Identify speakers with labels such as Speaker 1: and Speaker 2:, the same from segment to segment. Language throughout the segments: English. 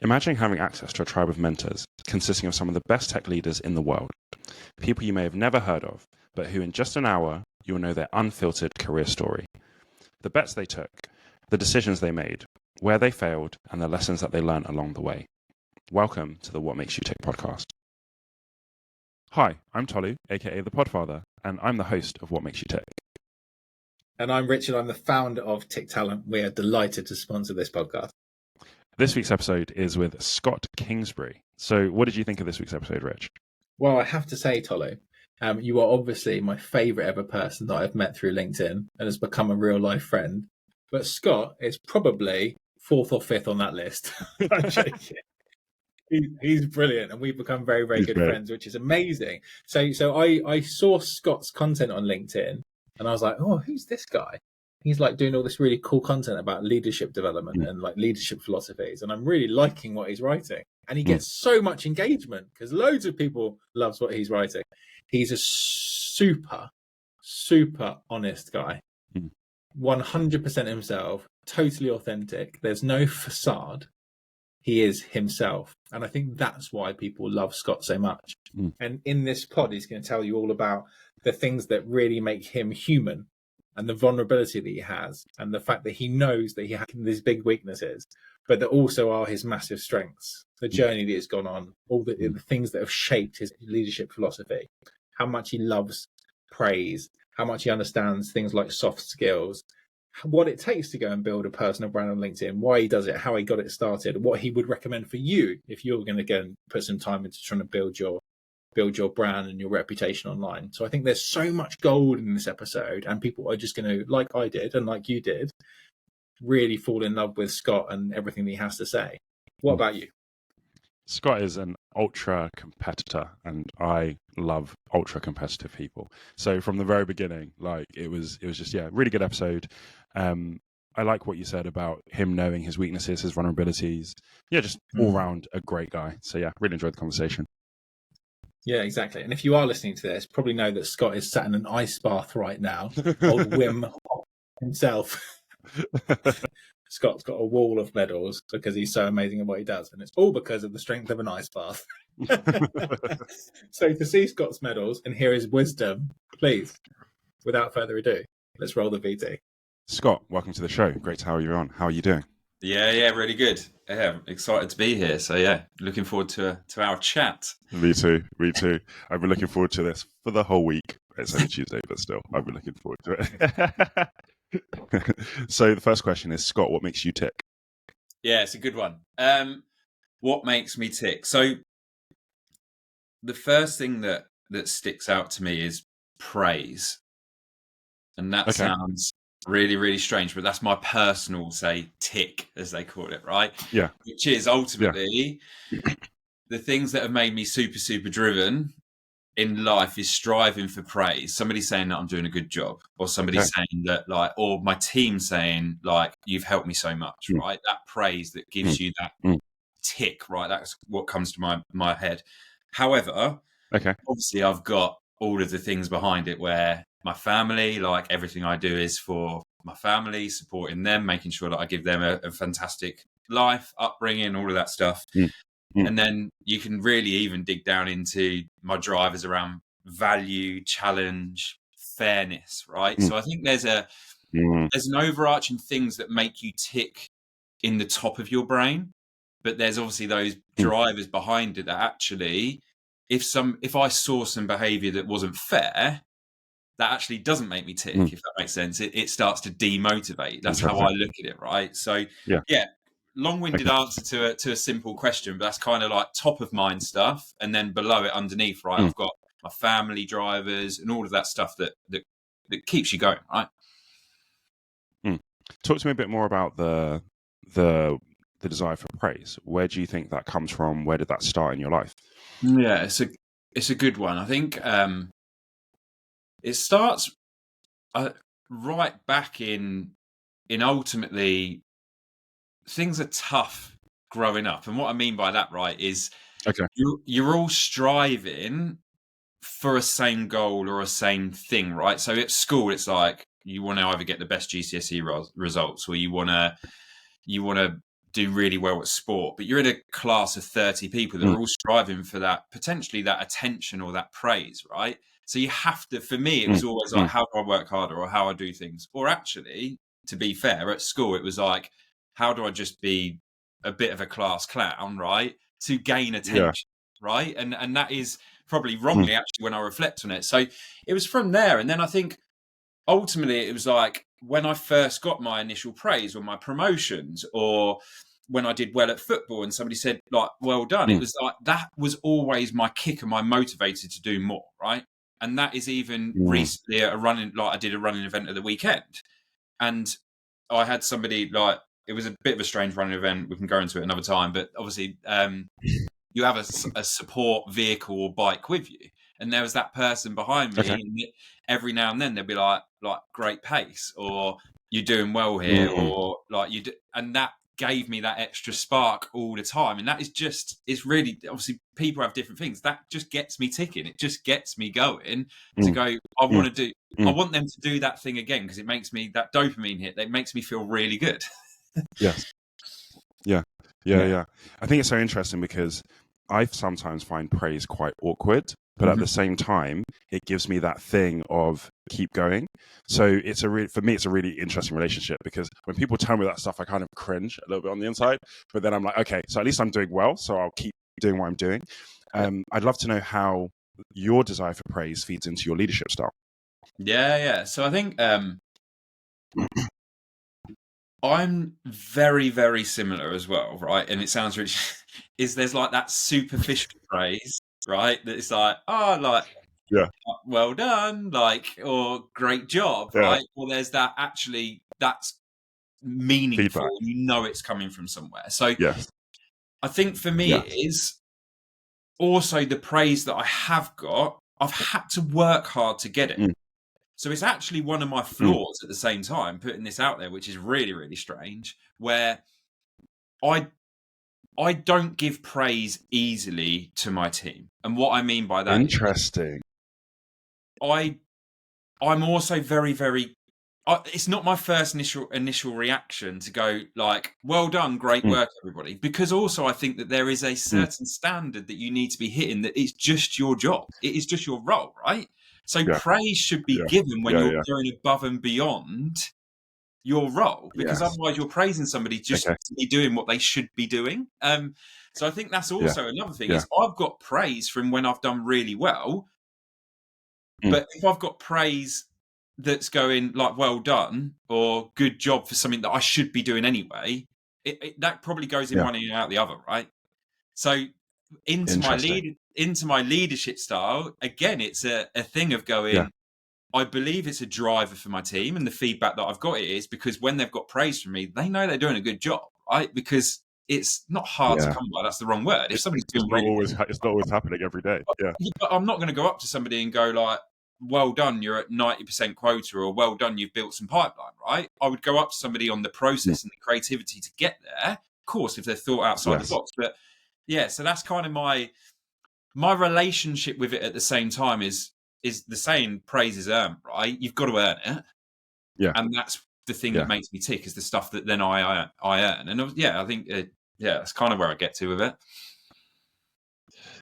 Speaker 1: Imagine having access to a tribe of mentors consisting of some of the best tech leaders in the world, people you may have never heard of, but who in just an hour, you'll know their unfiltered career story. The bets they took, the decisions they made, where they failed, and the lessons that they learned along the way. Welcome to the What Makes You Tick podcast. Hi, I'm Tolu, aka the Podfather, and I'm the host of What Makes You Tick.
Speaker 2: And I'm Richard, I'm the founder of Tick Talent. We are delighted to sponsor this podcast.
Speaker 1: This week's episode is with Scott Kingsbury. So what did you think of this week's episode, Rich?
Speaker 2: Well, I have to say, Tolu, you are obviously my favourite ever person that I've met through LinkedIn and has become a real life friend. But Scott is probably fourth or fifth on that list. I'm joking. He's brilliant, and we've become very, very good friends, which is amazing. So I saw Scott's content on LinkedIn, and I was like, oh, who's this guy? He's like doing all this really cool content about leadership development and like leadership philosophies, and I'm really liking what he's writing. And he gets so much engagement because loads of people loves what he's writing. He's a super, super honest guy, 100% himself, totally authentic. There's no facade. He is himself. And I think that's why people love Scott so much. And in this pod, he's going to tell you all about the things that really make him human and the vulnerability that he has and the fact that he knows that he has these big weaknesses, but that also are his massive strengths, the journey that he's gone on, all the things that have shaped his leadership philosophy, how much he loves praise, how much he understands things like soft skills, what it takes to go and build a personal brand on LinkedIn, why he does it, how he got it started, what he would recommend for you if you're going to go and put some time into trying to build your brand and your reputation online. So I think there's so much gold in this episode, and people are just going to, like I did and like you did, really fall in love with Scott and everything that he has to say. What about you?
Speaker 1: Scott is an ultra competitor, and I love ultra competitive people. So from the very beginning, like it was just, really good episode. I like what you said about him knowing his weaknesses, his vulnerabilities. Yeah, just all round a great guy. So yeah, really enjoyed the conversation. Yeah,
Speaker 2: exactly. And if you are listening to this, probably know that Scott is sat in an ice bath right now. Old Wim himself. Scott's got a wall of medals because he's so amazing at what he does, and it's all because of the strength of an ice bath. So to see Scott's medals and hear his wisdom, please, without further ado, let's roll the VT.
Speaker 1: Scott, welcome to the show. Great to have you on. How are you doing?
Speaker 3: Yeah, really good. Yeah, I'm excited to be here. So yeah, looking forward to our chat.
Speaker 1: Me too. I've been looking forward to this for the whole week. It's only Tuesday, but still, I've been looking forward to it. So the first question is, Scott, what makes you tick?
Speaker 3: Yeah, it's a good one. What makes me tick? So the first thing that sticks out to me is praise. And that sounds really, really strange, but that's my personal, say, tick, as they call it, right?
Speaker 1: Yeah.
Speaker 3: Which is ultimately the things that have made me super, super driven in life is striving for praise. Somebody saying that I'm doing a good job, or somebody saying that, like, or my team saying, like, you've helped me so much, right? That praise that gives you that tick, right? That's what comes to my head. However, obviously I've got all of the things behind it where my family, like everything I do is for my family, supporting them, making sure that I give them a fantastic life, upbringing, all of that stuff. And then you can really even dig down into my drivers around value, challenge, fairness, right? So I think there's an overarching things that make you tick in the top of your brain, but there's obviously those drivers behind it that actually, if I saw some behavior that wasn't fair, that actually doesn't make me tick, if that makes sense. It starts to demotivate. That's how I look at it, right? So yeah. Long-winded answer to a simple question, but that's kind of like top of mind stuff, and then below it, underneath, right? I've got my family drivers and all of that stuff that keeps you going, right?
Speaker 1: Talk to me a bit more about the desire for praise. Where do you think that comes from? Where did that start in your life?
Speaker 3: Yeah, it's a good one. I think it starts right back in ultimately. Things are tough growing up. And what I mean by that, right, is you're all striving for a same goal or a same thing, right? So at school, it's like you want to either get the best GCSE results, or you want to do really well at sport, but you're in a class of 30 people that are all striving for that, potentially that attention or that praise, right? So you have to, for me, it was always like, how do I work harder, or how I do things? Or actually, to be fair, at school, it was like, how do I just be a bit of a class clown, right? To gain attention, right? And that is probably wrongly, actually, when I reflect on it. So it was from there. And then I think ultimately it was like when I first got my initial praise or my promotions, or when I did well at football and somebody said, like, well done, it was like, that was always my kick and my motivator to do more, right? And that is even recently at a running, like I did a running event at the weekend, and I had somebody, like, it was a bit of a strange running event. We can go into it another time, but obviously you have a support vehicle or bike with you. And there was that person behind me. And every now and then they'd be like great pace, or you're doing well here, or like you do, and that gave me that extra spark all the time. And that is just, it's really, obviously people have different things. That just gets me ticking. It just gets me going to go, I want to do, I want them to do that thing again, because it makes me, that dopamine hit, that makes me feel really good.
Speaker 1: Yes. Yeah. I think it's so interesting because I sometimes find praise quite awkward, but at the same time, it gives me that thing of keep going. So it's for me, it's a really interesting relationship, because when people tell me that stuff, I kind of cringe a little bit on the inside, but then I'm like, okay, so at least I'm doing well, so I'll keep doing what I'm doing. I'd love to know how your desire for praise feeds into your leadership style.
Speaker 3: Yeah. So I think I'm very, very similar as well, right? And it sounds really is there's like that superficial praise, right? That it's like, oh, like, well done, like, or great job, right? Or there's that actually that's meaningful.
Speaker 1: Feedback.
Speaker 3: You know it's coming from somewhere. So I think for me it is also the praise that I have got. I've had to work hard to get it. So it's actually one of my flaws at the same time, putting this out there, which is really, really strange, where I don't give praise easily to my team. And what I mean by that
Speaker 1: Interesting.
Speaker 3: I'm also very, very, it's not my first initial reaction to go like, well done, great work, everybody. Because also I think that there is a certain standard that you need to be hitting, that it's just your job. It is just your role, right? So praise should be given when you're going above and beyond your role, because otherwise you're praising somebody just to be doing what they should be doing. So I think that's also another thing is I've got praise from when I've done really well, but if I've got praise that's going like well done or good job for something that I should be doing anyway, that probably goes in one ear out the other, right? So into my leadership style, again, it's a thing of going, I believe it's a driver for my team, and the feedback that I've got is because when they've got praise from me, they know they're doing a good job, right? Because it's not hard to come by. That's the wrong word. If somebody's doing
Speaker 1: it's not always happening every day.
Speaker 3: But I'm not going to go up to somebody and go like, well done, you're at 90% quota, or well done, you've built some pipeline, right? I would go up to somebody on the process and the creativity to get there. Of course, if they're thought outside the box, but so that's kind of my relationship with it at the same time is the saying praise is earned, right? You've got to earn it. And that's the thing that makes me tick, is the stuff that then I earn. And I think, that's kind of where I get to with it.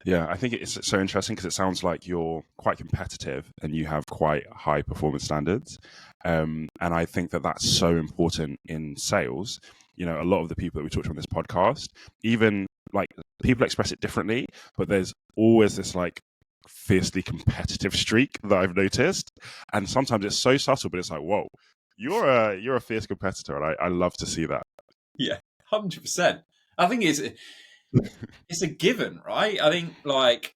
Speaker 1: Yeah, I think it's so interesting because it sounds like you're quite competitive and you have quite high performance standards. And I think that that's so important in sales. You know, a lot of the people that we talked to on this podcast, even like people express it differently, but there's always this like fiercely competitive streak that I've noticed. And sometimes it's so subtle, but it's like, whoa, you're a fierce competitor. And I love to see that.
Speaker 3: Yeah, 100%. I think it's a given, right? I think like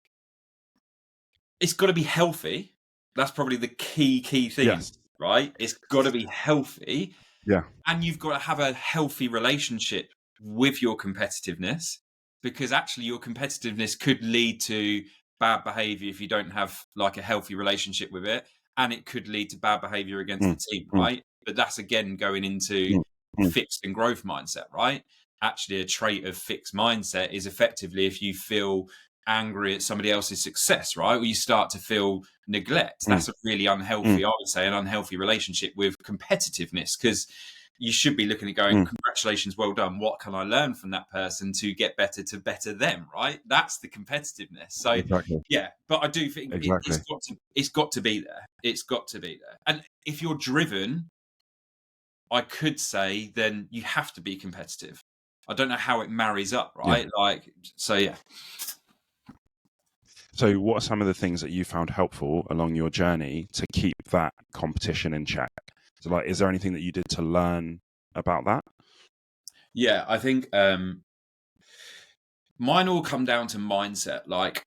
Speaker 3: it's got to be healthy. That's probably the key thing, right? It's got to be healthy.
Speaker 1: Yeah.
Speaker 3: And you've got to have a healthy relationship with your competitiveness, because actually your competitiveness could lead to bad behavior if you don't have like a healthy relationship with it. And it could lead to bad behavior against the team, right? But that's again going into fixed and growth mindset, right? Actually, a trait of fixed mindset is effectively if you feel angry at somebody else's success, right? Or you start to feel neglect. That's a really unhealthy, I would say, an unhealthy relationship with competitiveness, because you should be looking at going, congratulations, well done. What can I learn from that person to get better to better them? Right. That's the competitiveness. So
Speaker 1: Exactly.
Speaker 3: yeah, but I do think
Speaker 1: Exactly.
Speaker 3: it's got to be there. It's got to be there. And if you're driven, I could say then you have to be competitive. I don't know how it marries up, right?
Speaker 1: Yeah.
Speaker 3: Like, so yeah.
Speaker 1: So what are some of the things that you found helpful along your journey to keep that competition in check? So like, is there anything that you did to learn about that?
Speaker 3: Yeah, I think mine all come down to mindset. Like,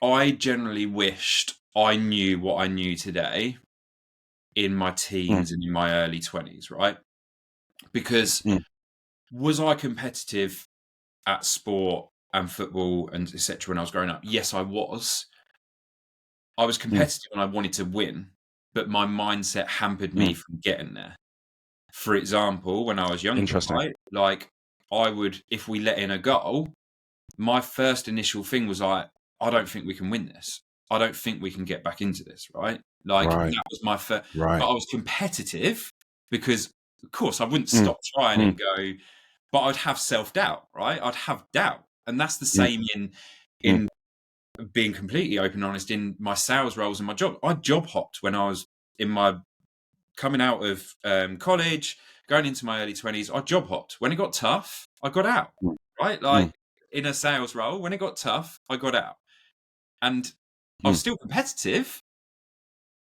Speaker 3: I generally wished I knew what I knew today in my teens and in my early 20s, right? Because was I competitive at sport and football and etc. when I was growing up? Yes, I was. I was competitive and I wanted to win, but my mindset hampered me from getting there. For example, when I was younger, right? Like, I would, if we let in a goal, my first initial thing was like, I don't think we can win this. I don't think we can get back into this, right? Like, that was my first.
Speaker 1: Right.
Speaker 3: But I was competitive because, of course, I wouldn't stop trying and go, but I'd have self-doubt, right? I'd have doubt. And that's the same in being completely open and honest in my sales roles and my job. I job hopped when I was in my coming out of college, going into my early 20s. I job hopped. When it got tough, I got out, right? Like in a sales role, when it got tough, I got out. And I was still competitive.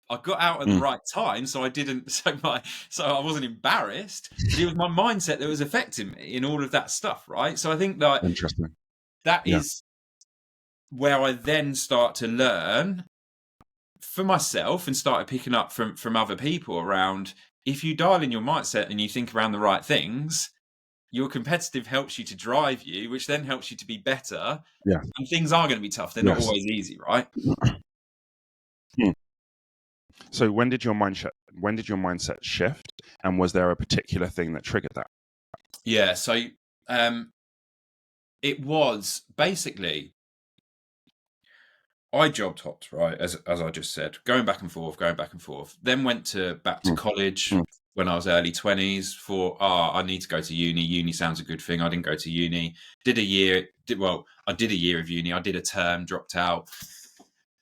Speaker 3: I got out at the right time, so I didn't. So I wasn't embarrassed. But it was my mindset that was affecting me in all of that stuff, right? So I think that that is where I then start to learn for myself and started picking up from other people around, if you dial in your mindset and you think around the right things, your competitive helps you to drive you, which then helps you to be better.
Speaker 1: Yeah.
Speaker 3: And things are going to be tough. They're not always easy, right?
Speaker 1: So when did your mindset shift, and was there a particular thing that triggered that?
Speaker 3: Yeah, so it was basically, I job hopped, right, as I just said, going back and forth. Then went back to college when I was early 20s. For I need to go to uni. Uni sounds a good thing. I didn't go to uni. I did a year of uni. I did a term, dropped out.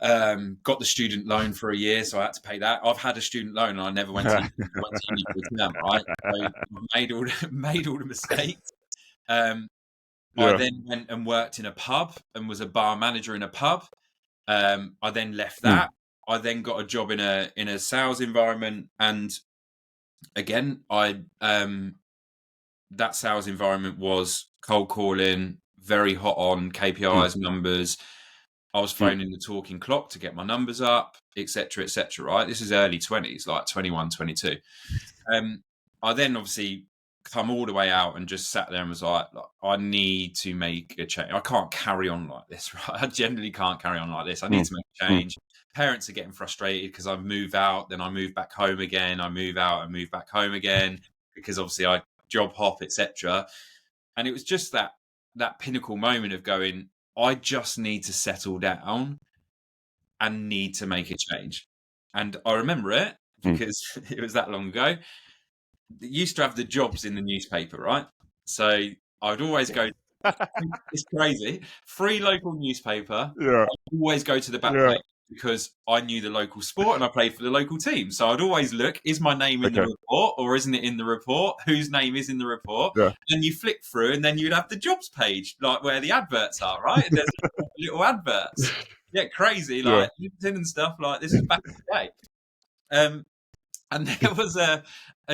Speaker 3: Got the student loan for a year, so I had to pay that. I've had a student loan and I never went to uni for a term, right? So I've made all the mistakes. I then went and worked in a pub and was a bar manager in a pub. I then left that. I then got a job in a sales environment, and again, that sales environment was cold calling, very hot on KPIs, numbers. I was phoning the talking clock to get my numbers up, etc., right? This is early 20s, like 21, 22. I then obviously come all the way out and just sat there and was like, I need to make a change. I can't carry on like this, right? I generally can't carry on like this. I need to make a change. Parents are getting frustrated because I move out, then I move back home again. I move out and move back home again because obviously I job hop, etc. And it was just that pinnacle moment of going, I just need to settle down and need to make a change. And I remember it because it was that long ago. It used to have the jobs in the newspaper, right? So I'd always go, it's crazy, free local newspaper. I'd always go to the back page because I knew the local sport and I played for the local team. So I'd always look, is my name in the report or isn't it in the report? Whose name is in the report? And you flick through and then you'd have the jobs page, like where the adverts are, right? And there's little adverts. Yeah, crazy, like LinkedIn and stuff. Like, this is back in the day. And there was a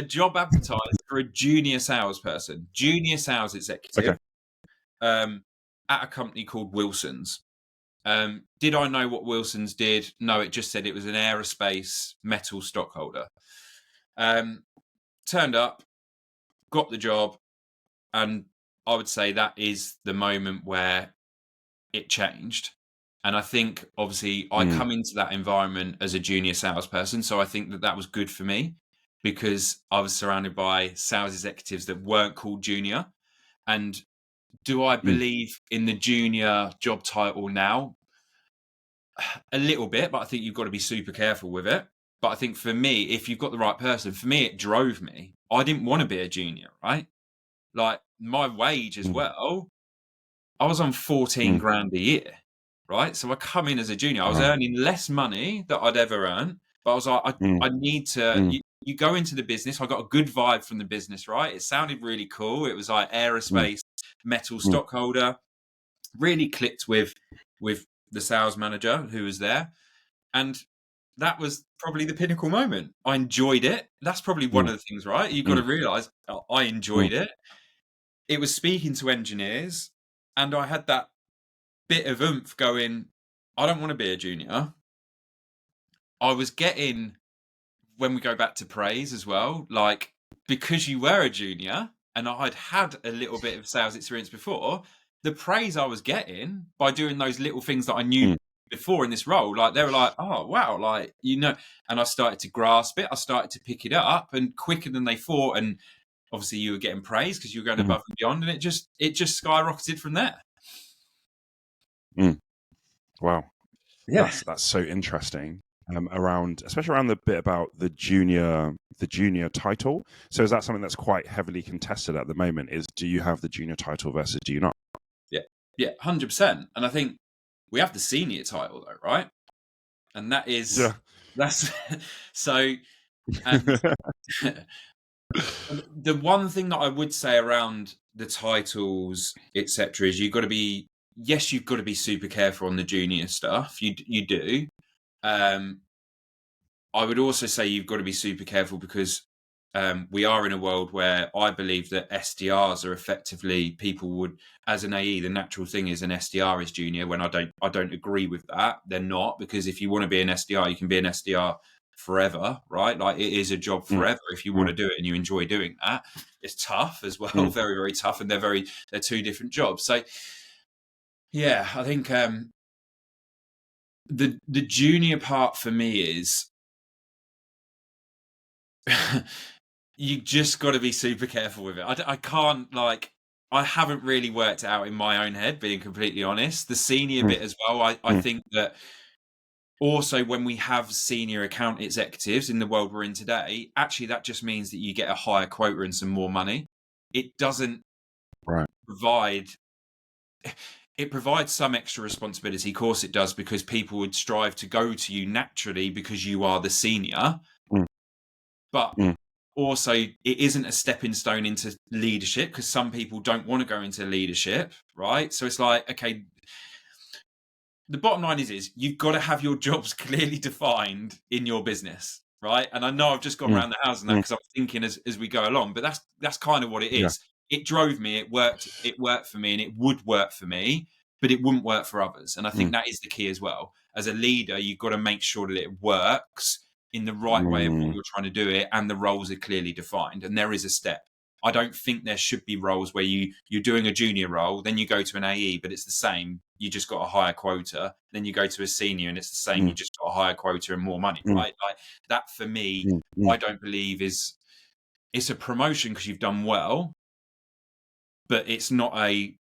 Speaker 3: job advertised for a junior sales executive at a company called Wilson's. Did I know what Wilson's did? No, it just said it was an aerospace metal stockholder. Turned up, got the job, and I would say that is the moment where it changed. And I think, obviously, I come into that environment as a junior salesperson, so I think that was good for me because I was surrounded by sales executives that weren't called junior. And do I believe in the junior job title now? A little bit, but I think you've got to be super careful with it. But I think for me, if you've got the right person, for me, it drove me. I didn't want to be a junior, right? Like my wage as well, I was on 14 grand a year, right? So I come in as a junior. I was earning less money that I'd ever earned, but I was like, I need to. You go into the business. I got a good vibe from the business, right? It sounded really cool. It was like aerospace metal stockholder. Really clicked with the sales manager who was there, and that was probably the pinnacle moment. I enjoyed it. That's probably one of the things, right? You've got to realize I enjoyed it. It was speaking to engineers, and I had that bit of oomph going, I don't want to be a junior. I was getting, when we go back to praise as well, like, because you were a junior and I'd had a little bit of sales experience before, the praise I was getting by doing those little things that I knew before in this role, like they were like, oh wow, like, and I started to grasp it. I started to pick it up, and quicker than they thought. And obviously you were getting praise because you were going above and beyond, and it just skyrocketed from there.
Speaker 1: Wow. Yeah, that's so interesting. Especially around the bit about the junior title. So is that something that's quite heavily contested at the moment? Do you have the junior title versus do you not?
Speaker 3: Yeah, 100%. And I think we have the senior title though, right? And that's so. And the one thing that I would say around the titles, etc., is you've got to be super careful on the junior stuff. You do. I would also say you've got to be super careful because we are in a world where I believe that SDRs are effectively people would, as an AE, the natural thing is an SDR is junior. When I don't agree with that. They're not, because if you want to be an SDR, you can be an SDR forever, right? Like it is a job forever if you want to do it and you enjoy doing that. It's tough as well, very, very tough, and they're two different jobs. So yeah, I think the junior part for me is you just got to be super careful with it. I can't, like, I haven't really worked it out in my own head, being completely honest. The senior bit as well, I think that also when we have senior account executives in the world we're in today, actually that just means that you get a higher quota and some more money. It doesn't provide... It provides some extra responsibility. Of course it does, because people would strive to go to you naturally because you are the senior. But also, it isn't a stepping stone into leadership, because some people don't want to go into leadership, right? So it's like, okay, the bottom line is you've got to have your jobs clearly defined in your business, right? And I know I've just gone around the house on that because I'm thinking as we go along, but that's kind of what it is. It drove me, it worked for me, and it would work for me, but it wouldn't work for others. And I think that is the key as well. As a leader, you've got to make sure that it works in the right way of what you're trying to do it, and the roles are clearly defined, and there is a step. I don't think there should be roles where you're doing a junior role, then you go to an AE, but it's the same. You just got a higher quota. Then you go to a senior, and it's the same. You just got a higher quota and more money, right? Like that for me, I don't believe it's a promotion because you've done well, but it's not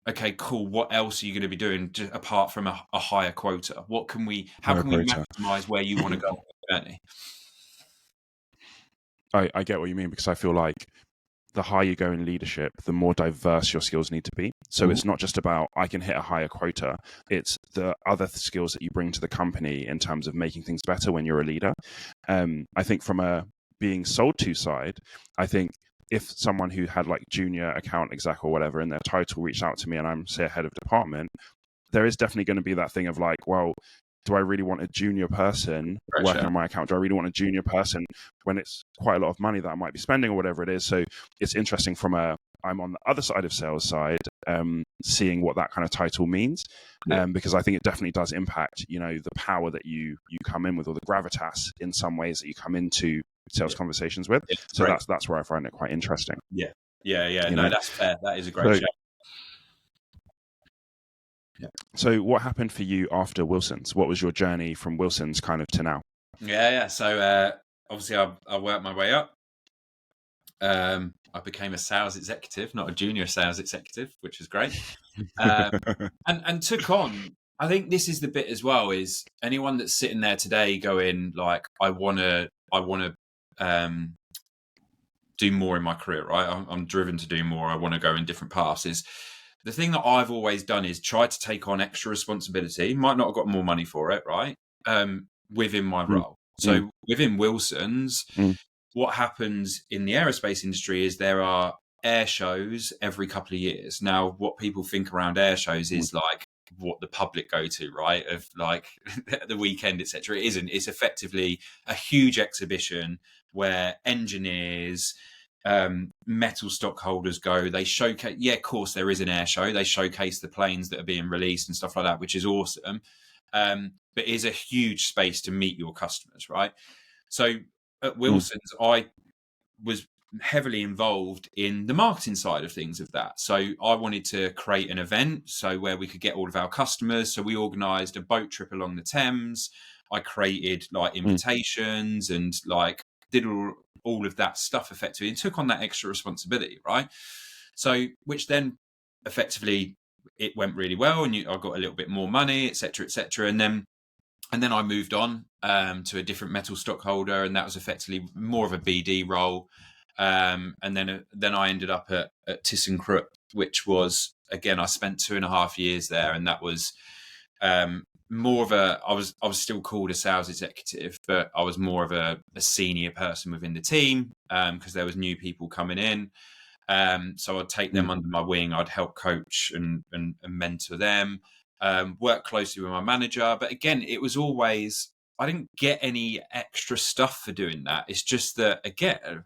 Speaker 3: okay, cool. What else are you going to be doing apart from a higher quota? How can we maximize where you want to go on the journey?
Speaker 1: I get what you mean, because I feel like the higher you go in leadership, the more diverse your skills need to be. So it's not just about I can hit a higher quota. It's the other skills that you bring to the company in terms of making things better when you're a leader. I think from a being sold to side, I think if someone who had like junior account exec or whatever in their title reached out to me and I'm, say, a head of department, there is definitely going to be that thing of like, well, do I really want a junior person working on my account? Do I really want a junior person when it's quite a lot of money that I might be spending or whatever it is? So it's interesting from I'm on the other side of sales side, seeing what that kind of title means, because I think it definitely does impact, the power that you come in with, or the gravitas in some ways that you come into sales conversations with. So that's where I find it quite interesting.
Speaker 3: Yeah. No, that's fair. That is a great show.
Speaker 1: Yeah. So what happened for you after Wilson's? What was your journey from Wilson's kind of to now?
Speaker 3: Yeah. So obviously I worked my way up. I became a sales executive, not a junior sales executive, which was great. And took on, I think this is the bit as well, is anyone that's sitting there today going like, I want to I want to do more in my career, right? I'm driven to do more. I want to go in different paths. Is the thing that I've always done is try to take on extra responsibility. Might not have got more money for it, right? Within my role. So within Wilson's, what happens in the aerospace industry is there are air shows every couple of years. Now, what people think around air shows is like what the public go to, right? Of like the weekend, etc. It isn't. It's effectively a huge exhibition where engineers, metal stockholders go. They showcase. Yeah, of course, there is an air show. They showcase the planes that are being released and stuff like that, which is awesome. But it is a huge space to meet your customers, right? So at Wilson's, I was heavily involved in the marketing side of things of that. So I wanted to create an event so where we could get all of our customers. So we organised a boat trip along the Thames. I created like invitations and like did all of that stuff effectively and took on that extra responsibility, right? So which then effectively it went really well and I got a little bit more money, etc., etc. And then I moved on to a different metal stockholder, and that was effectively more of a BD role. And then I ended up at ThyssenKrupp, which was, again, I spent 2.5 years there, and that was more of I was still called a sales executive, but I was more of a senior person within the team because there was new people coming in. So I'd take them under my wing. I'd help coach and mentor them. Work closely with my manager, but again, it was always, I didn't get any extra stuff for doing that. It's just that, again,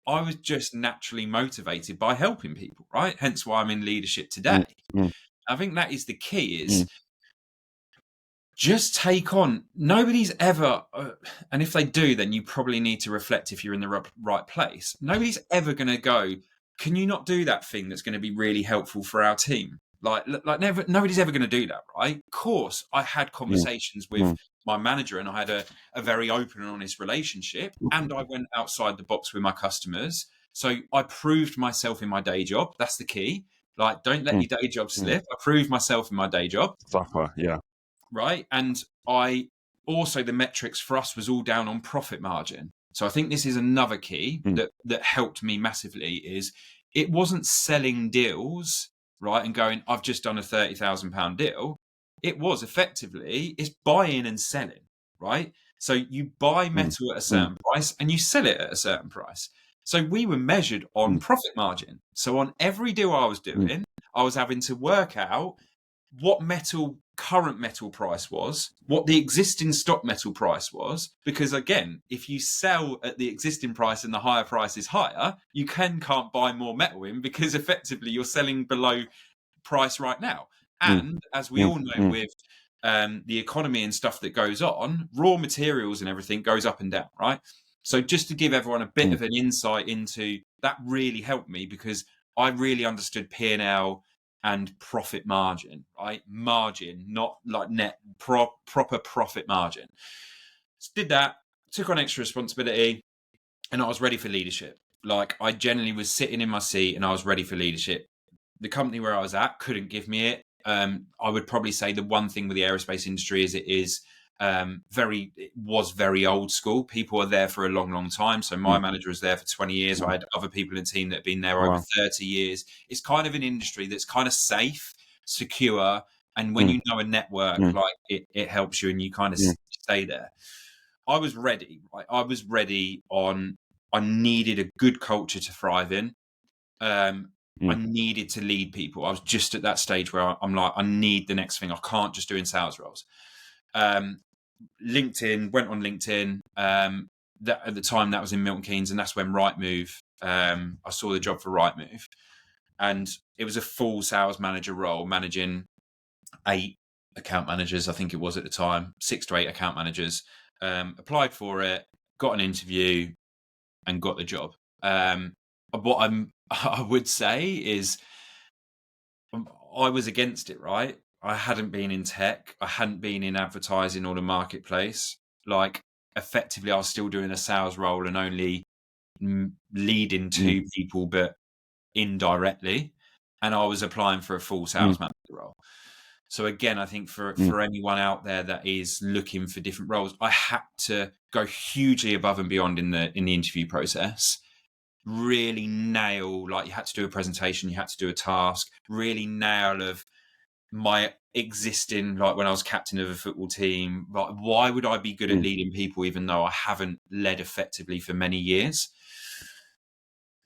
Speaker 3: I was just naturally motivated by helping people, right? Hence why I'm in leadership today. I think that is the key is just take on, nobody's ever, and if they do, then you probably need to reflect if you're in the right place. Nobody's ever going to go, can you not do that thing that's going to be really helpful for our team? Like never, nobody's ever going to do that, right? Of course, I had conversations with my manager and I had a very open and honest relationship, and I went outside the box with my customers. So I proved myself in my day job. That's the key. Like, don't let your day job slip. I proved myself in my day job.
Speaker 1: Suffer, yeah.
Speaker 3: Right. And I also, the metrics for us was all down on profit margin. So I think this is another key that helped me massively is it wasn't selling deals, right, and going, I've just done a £30,000 deal. It was effectively, it's buying and selling, right? So you buy metal at a certain price and you sell it at a certain price. So we were measured on profit margin. So on every deal I was doing, I was having to work out what current metal price was, what the existing stock metal price was, because again, if you sell at the existing price and the higher price is higher, you can't buy more metal in because effectively you're selling below price right now. And as we all know with the economy and stuff that goes on, raw materials and everything goes up and down, right? So just to give everyone a bit of an insight into that really helped me because I really understood P&L and profit margin, right? Margin, not like net, proper profit margin. So did that, took on extra responsibility, and I was ready for leadership. Like I generally was sitting in my seat and I was ready for leadership. The company where I was at couldn't give me it. I would probably say the one thing with the aerospace industry is it was very old school. People are there for a long, long time. So my manager was there for 20 years. I had other people in the team that have been there over 30 years. It's kind of an industry that's kind of safe, secure. And when you know a network, like it helps you and you kind of stay there. I was ready. Right? I was ready I needed a good culture to thrive in. I needed to lead people. I was just at that stage where I'm like, I need the next thing. I can't just do in sales roles. LinkedIn, went on LinkedIn. That at the time that was in Milton Keynes, and that's when Rightmove. I saw the job for Rightmove, and it was a full sales manager role, managing 8 account managers. I think it was at the time, 6 to 8 account managers. Applied for it, got an interview, and got the job. What I would say is I was against it, right? I hadn't been in tech. I hadn't been in advertising or the marketplace. Like, effectively, I was still doing a sales role and only leading 2 people, but indirectly. And I was applying for a full sales manager role. So again, I think for anyone out there that is looking for different roles, I had to go hugely above and beyond in the interview process. Really nail, like, you had to do a presentation, you had to do a task, really nail of my existing, like when I was captain of a football team, like, why would I be good at leading people even though I haven't led effectively for many years?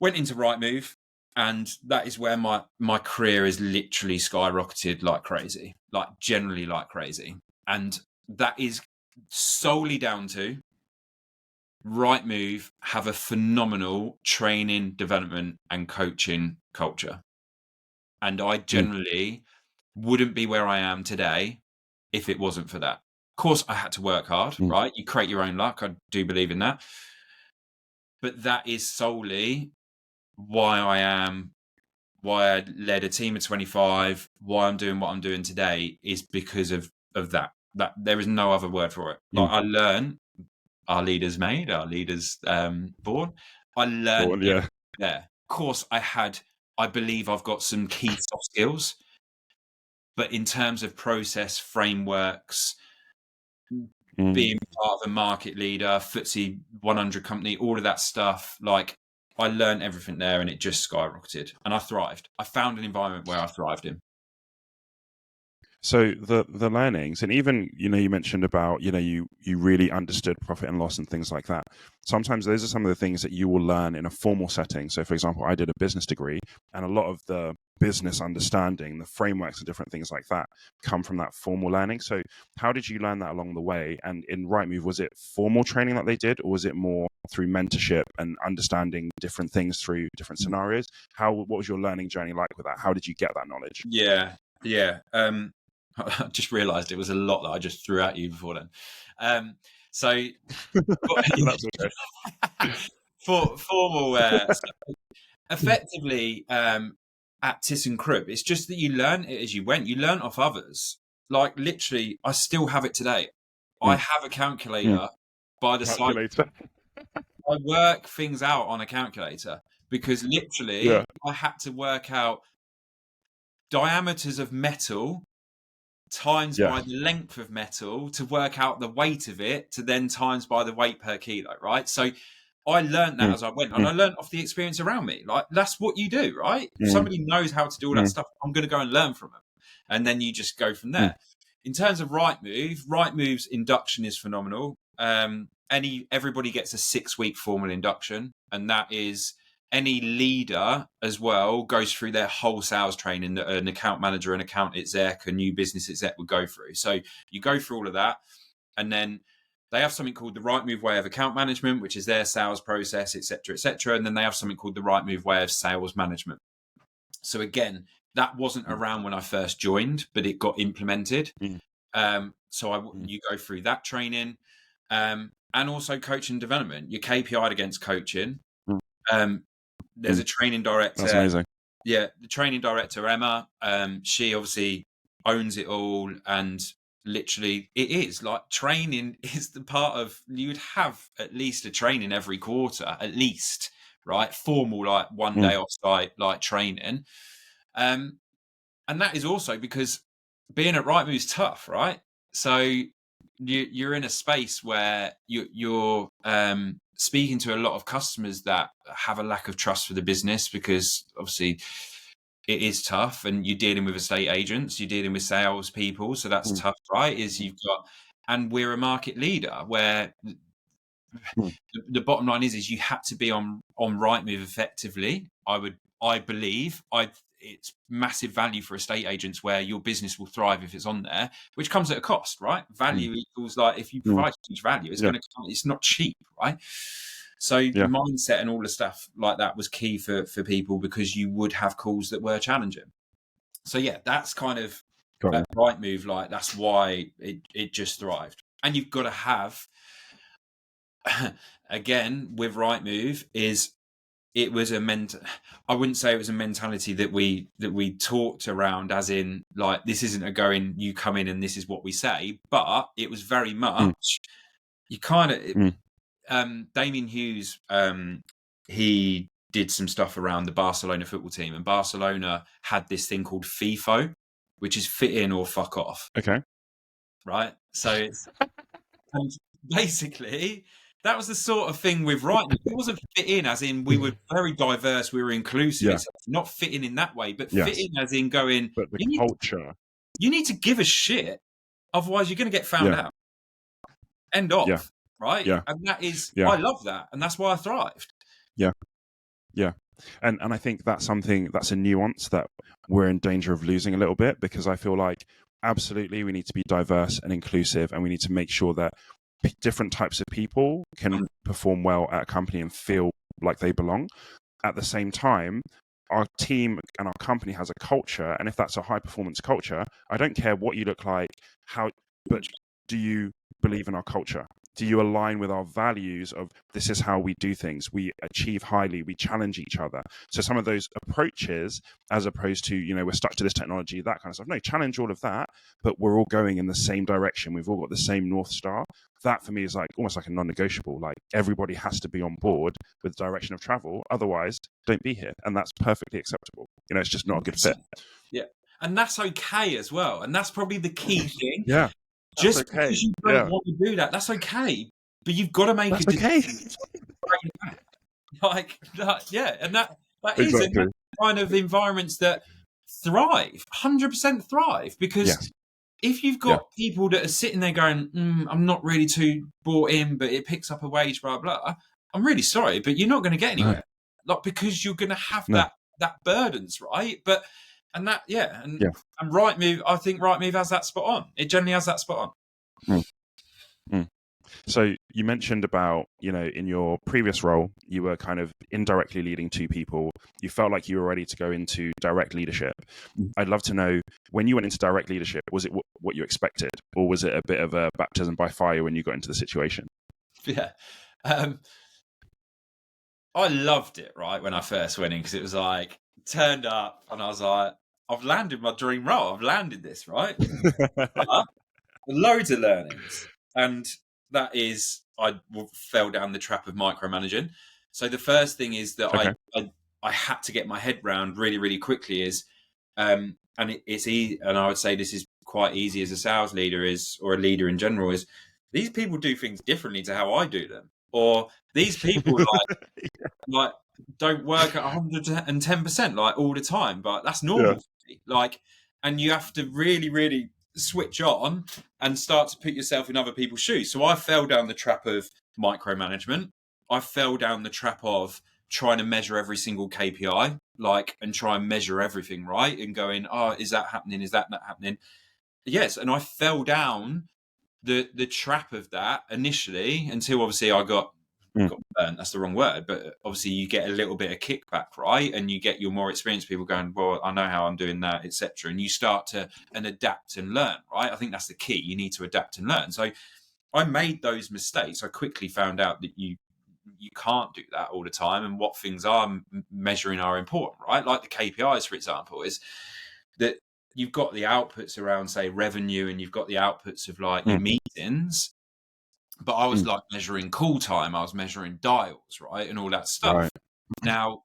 Speaker 3: Went into Rightmove, and that is where my career is literally skyrocketed like crazy, like generally like crazy. And that is solely down to Rightmove have a phenomenal training, development, and coaching culture. And I generally wouldn't be where I am today if it wasn't for that. Of course, I had to work hard, right? You create your own luck. I do believe in that. But that is solely why I led a team of 25, why I'm doing what I'm doing today, is because of that. That there is no other word for it. Like, I learn, our leaders made, our leaders born. I learned there. Of course, I believe I've got some key soft skills, but in terms of process, frameworks, being part of a market leader, FTSE 100 company, all of that stuff, like, I learned everything there, and it just skyrocketed, and I thrived. I found an environment where I thrived in.
Speaker 1: So the learnings, and even, you mentioned about, you really understood profit and loss and things like that. Sometimes those are some of the things that you will learn in a formal setting. So for example, I did a business degree, and a lot of the business understanding, the frameworks and different things like that come from that formal learning. So how did you learn that along the way? And in Rightmove, was it formal training that they did, or was it more through mentorship and understanding different things through different scenarios? What was your learning journey like with that? How did you get that knowledge?
Speaker 3: Yeah. I just realised it was a lot that I just threw at you before then. So for formal effectively at ThyssenKrupp, it's just that you learn it as you went. You learn off others. Like, literally, I still have it today. I have a calculator by the side. I work things out on a calculator because literally I had to work out diameters of metal times by the length of metal to work out the weight of it, to then times by the weight per kilo, right? So I learned that as I went, and I learned off the experience around me. Like, that's what you do, right? If somebody knows how to do all that stuff, I'm going to go and learn from them. And then you just go from there. In terms of Rightmove's induction is phenomenal. Everybody gets a 6-week formal induction, and that is, any leader as well goes through their whole sales training that an account manager, an account exec, a new business exec would go through. So you go through all of that, and then they have something called the Rightmove way of account management, which is their sales process, etc., etc. And then they have something called the Rightmove way of sales management. So again, that wasn't around when I first joined, but it got implemented. You go through that training, and also coaching development. You're KPI'd against coaching. There's a training director.
Speaker 1: That's amazing.
Speaker 3: Yeah, the training director, Emma, she obviously owns it all, and literally it is like, training is the part of, you would have at least a training every quarter, at least, right? Formal, like 1 day off site, like training. And that is also because being at Rightmove is tough, right? So you're in a space where you're speaking to a lot of customers that have a lack of trust for the business, because obviously it is tough, and you're dealing with estate agents, you're dealing with sales people, so that's tough, right? And we're a market leader where the bottom line is you had to be on Rightmove effectively. I believe it's massive value for estate agents, where your business will thrive if it's on there, which comes at a cost, right? Value equals, like, if you provide huge value, it's going to come, it's not cheap, right? So mindset and all the stuff like that was key for people, because you would have calls that were challenging. So that's kind of Rightmove, like, that's why it just thrived. And you've got to have, again, with Rightmove, it was I wouldn't say it was a mentality that we talked around, as in, like, this isn't a going, you come in and this is what we say, but it was very much, you kind of, Damien Hughes, he did some stuff around the Barcelona football team, and Barcelona had this thing called FIFO, which is fit in or fuck off.
Speaker 1: Okay.
Speaker 3: Right. So it's and basically that was the sort of thing with Rightmove. It wasn't fit in as in we were very diverse, we were inclusive.
Speaker 1: Yeah.
Speaker 3: It's not fitting in that way, but
Speaker 1: Yes.
Speaker 3: fit in as in going,
Speaker 1: But the culture.
Speaker 3: You need to give a shit, otherwise you're going to get found out. End of.
Speaker 1: Yeah.
Speaker 3: Right?
Speaker 1: Yeah.
Speaker 3: And that is,
Speaker 1: Yeah.
Speaker 3: I love that. And that's why I thrived.
Speaker 1: Yeah. Yeah. And I think that's a nuance that we're in danger of losing a little bit, because I feel like absolutely we need to be diverse and inclusive, and we need to make sure that different types of people can perform well at a company and feel like they belong. At the same time, our team and our company has a culture, and if that's a high performance culture, I don't care what you look like, but do you believe in our culture? Do you align with our values of this is how we do things? We achieve highly, we challenge each other. So some of those approaches, as opposed to, we're stuck to this technology, that kind of stuff. No, challenge all of that, but we're all going in the same direction. We've all got the same North Star. That for me is like almost like a non-negotiable. Like everybody has to be on board with the direction of travel. Otherwise, don't be here. And that's perfectly acceptable. It's just not a good fit.
Speaker 3: Yeah. And that's okay as well. And that's probably the key thing.
Speaker 1: Yeah.
Speaker 3: Just
Speaker 1: okay.
Speaker 3: because you don't want to do that, that's okay. But you've got to make a decision. And that is
Speaker 1: exactly.
Speaker 3: a kind of environments that thrive, 100% thrive. Because if you've got people that are sitting there going, I'm not really too bought in, but it picks up a wage, blah, blah, I'm really sorry, but you're not going to get anywhere. Because you're going to have that burdens, right? And Rightmove, I think Rightmove has that spot on. It generally has that spot on.
Speaker 1: So you mentioned about, in your previous role, you were kind of indirectly leading two people. You felt like you were ready to go into direct leadership. I'd love to know, when you went into direct leadership, was it what you expected, or was it a bit of a baptism by fire when you got into the situation?
Speaker 3: Yeah. I loved it, right, when I first went in, because it was like, turned up and I was like, I've landed my dream role. I've landed this, right? Loads of learnings. And that is, I fell down the trap of micromanaging. So the first thing is that I had to get my head round really, really quickly is, and it's easy, and I would say this is quite easy as a sales leader or a leader in general, is these people do things differently to how I do them. Or these people like don't work at 110% like all the time, but that's normal for me. And you have to really, really switch on and start to put yourself in other people's shoes. So I fell down the trap of micromanagement. I fell down the trap of trying to measure every single KPI, and try and measure everything, right? And going, is that happening? Is that not happening? Yes. And I fell down the trap of that initially, until obviously I got burnt. That's the wrong word, but obviously you get a little bit of kickback, right? And you get your more experienced people going, well, I know how I'm doing that, etc. And you start to adapt and learn, right? I think that's the key. You need to adapt and learn. So I made those mistakes. I quickly found out that you can't do that all the time, and what things are measuring are important, right? Like the KPIs, for example, is that you've got the outputs around, say, revenue, and you've got the outputs of your meetings. But I was measuring call time, I was measuring dials, right, and all that stuff.
Speaker 1: Right.
Speaker 3: Now,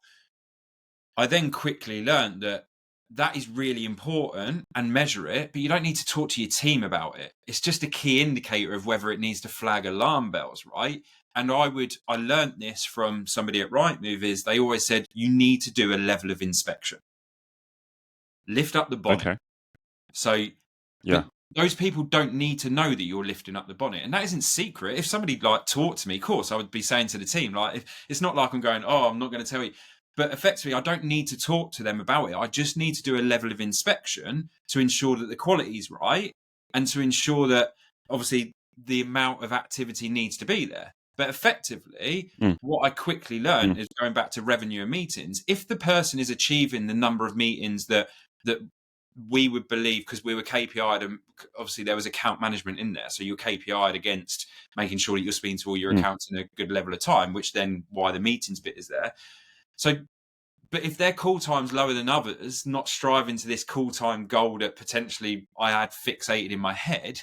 Speaker 3: I then quickly learned that is really important, and measure it, but you don't need to talk to your team about it. It's just a key indicator of whether it needs to flag alarm bells, right? And I learned this from somebody at Rightmove, is they always said, you need to do a level of inspection. Lift up the bonnet. Okay. So those people don't need to know that you're lifting up the bonnet, and that isn't secret. If somebody talked to me, of course I would be saying to the team, it's not like I'm going, I'm not going to tell you, but effectively I don't need to talk to them about it. I just need to do a level of inspection to ensure that the quality is right, and to ensure that obviously the amount of activity needs to be there. But effectively, what I quickly learned is, going back to revenue and meetings, if the person is achieving the number of meetings that we would believe, because we were KPI'd, and obviously there was account management in there. So you're KPI'd against making sure that you're speaking to all your accounts in a good level of time, which then why the meetings bit is there. So, but if their call time's lower than others, not striving to this call time goal that potentially I had fixated in my head,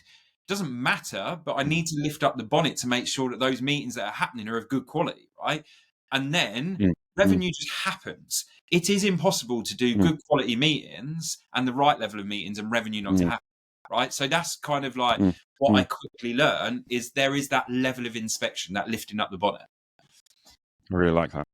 Speaker 3: doesn't matter, but I need to lift up the bonnet to make sure that those meetings that are happening are of good quality, right? And then Revenue just happens. It is impossible to do good quality meetings and the right level of meetings and revenue not to happen, right? So that's kind of like what I quickly learn is there is that level of inspection, that lifting up the bonnet.
Speaker 1: I really like that.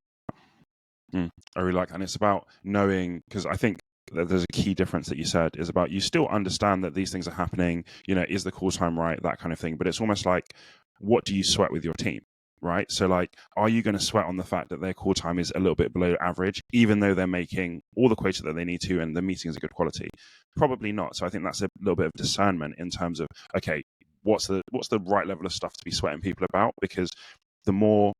Speaker 1: I really like that. And it's about knowing, because I think that there's a key difference that you said is about you still understand that these things are happening, is the call time right, that kind of thing. But it's almost like, what do you sweat with your team, right? So like, are you going to sweat on the fact that their call time is a little bit below average, even though they're making all the quota that they need to and the meetings are good quality? Probably not. So I think that's a little bit of discernment in terms of, okay, what's the right level of stuff to be sweating people about? Because the more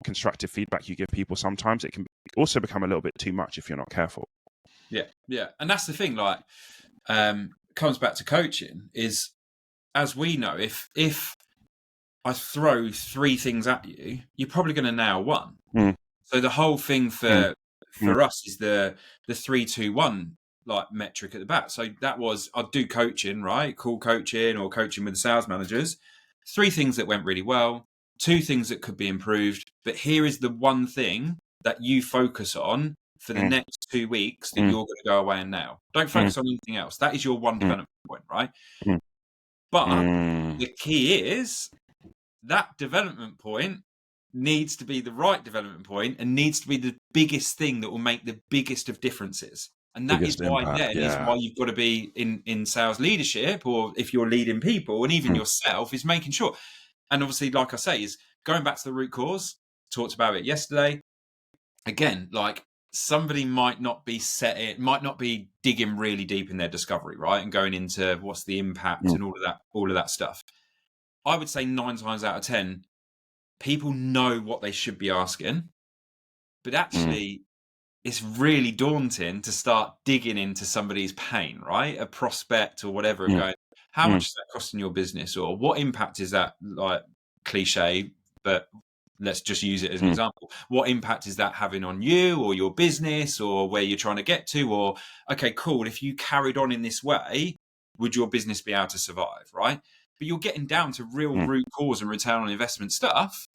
Speaker 1: constructive feedback you give people, sometimes it can also become a little bit too much if you're not careful.
Speaker 3: Yeah. And that's the thing, like, comes back to coaching is, as we know, if I throw 3 things at you, you're probably going to nail 1. So the whole thing for us is the 3-2-1 like metric at the back. So that was, I'd do coaching, right? Call coaching or coaching with the sales managers. 3 things that went really well, 2 things that could be improved. But here is the 1 thing that you focus on for the next 2 weeks that you're going to go away and nail. Don't focus on anything else. That is your 1 development point, right? But the key is that development point needs to be the right development point and needs to be the biggest thing that will make the biggest of differences. And that is why is why you've got to be in sales leadership, or if you're leading people and even yourself, is making sure. And obviously, like I say, is going back to the root cause. Talked about it yesterday. Again, like, somebody might not be digging really deep in their discovery, right? And going into what's the impact and all of that stuff. I would say 9 times out of 10, people know what they should be asking, but actually it's really daunting to start digging into somebody's pain, right? A prospect or whatever, of going, how much is that costing your business? Or what impact is that, like, cliche, but let's just use it as an example. What impact is that having on you or your business or where you're trying to get to? Or, okay, cool, if you carried on in this way, would your business be able to survive, right? But you're getting down to real root cause and return on investment stuff.